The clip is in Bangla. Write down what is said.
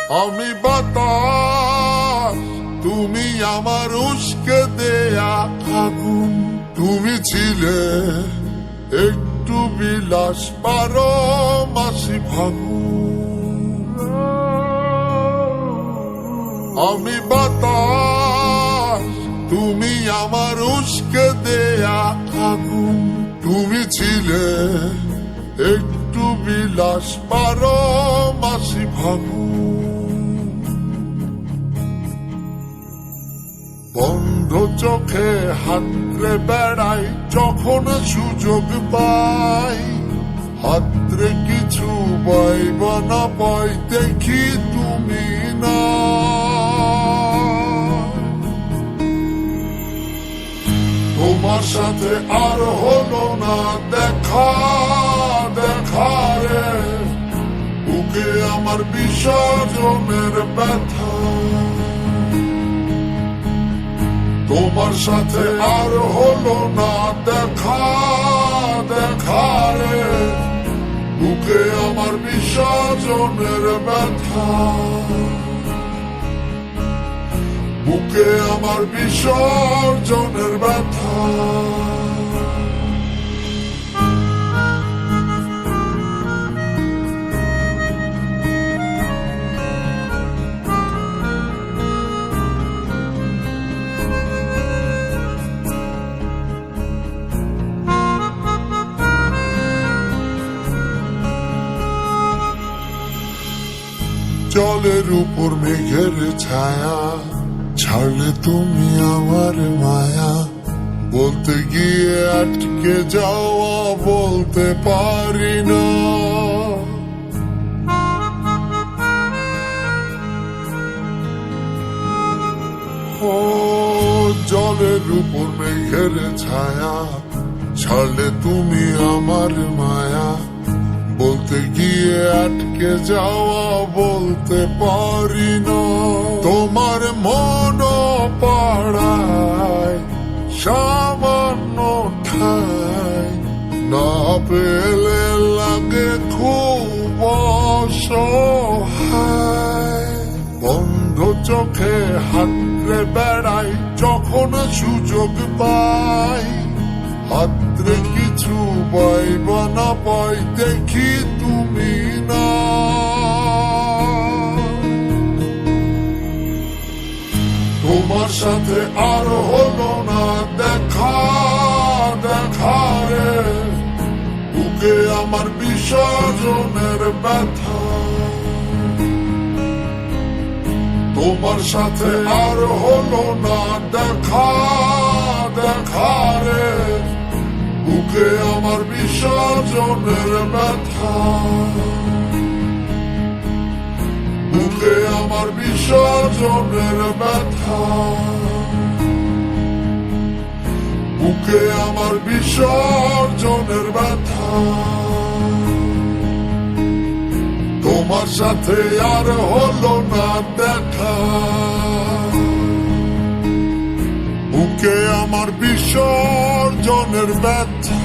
আমি বাতাস, তুমি আমার উস্কে দেয়া আগুন। তুমি ছিলে একটু বিলাস, 12 মাসি ফাগুন। আমি বাতাস, তুমি আমার উস্কে দেয়া আগুন। তুমি ছিলে একটু বিলাস, 12 মাসি ফাগুন। বন্ধ চোখে হাতরে বেড়াই যখন সুযোগ পাই। হাতরে কিছু পাইব না পাই, দেখি তুমি না। তোমার সাথে আর হলো না দেখা, দেখা রে বুকে আমার বিসর্জনের ব্যথা। তোমার সাথে আর হলো না দেখা, দেখা রে বুকে আমার বিসর্জনের ব্যথা। বুকে আমার বিসর্জনের ব্যথা। জলের উপর মেঘের ছায়া, ছাড়লে তুমি আমার মায়া। বলতে গিয়ে আটকে যাওয়া, বলতে পারি না। ও জলের উপর মেঘের ছায়া, ছাড়লে তুমি আমার মায়া। বলতে গিয়ে আটকে যাওয়া, বলতে পারি না। তোমার মন পাড়ায় সামান্য ঠাই, না পেলে লাগে খুব অসহায়। বন্ধ চোখে হাতরে বেড়াই যখন সুযোগ পাই। হাতরে কিছু পাইব না পাই, দেখি তুমি না। তোমার সাথে আর হলো না দেখা, দেখা রে বুকে আমার বিসর্জনের ব্যথা। তোমার সাথে আর হলো না দেখা, দেখা রে বুকে আমার বিসর্জনের ব্যথা। বুকে আমার বিসর্জনের ব্যথা। বুকে আমার বিসর্জনের ব্যথা। তোমার সাথে আর হলো না দেখা, বুকে আমার বিসর্জনের ব্যথা।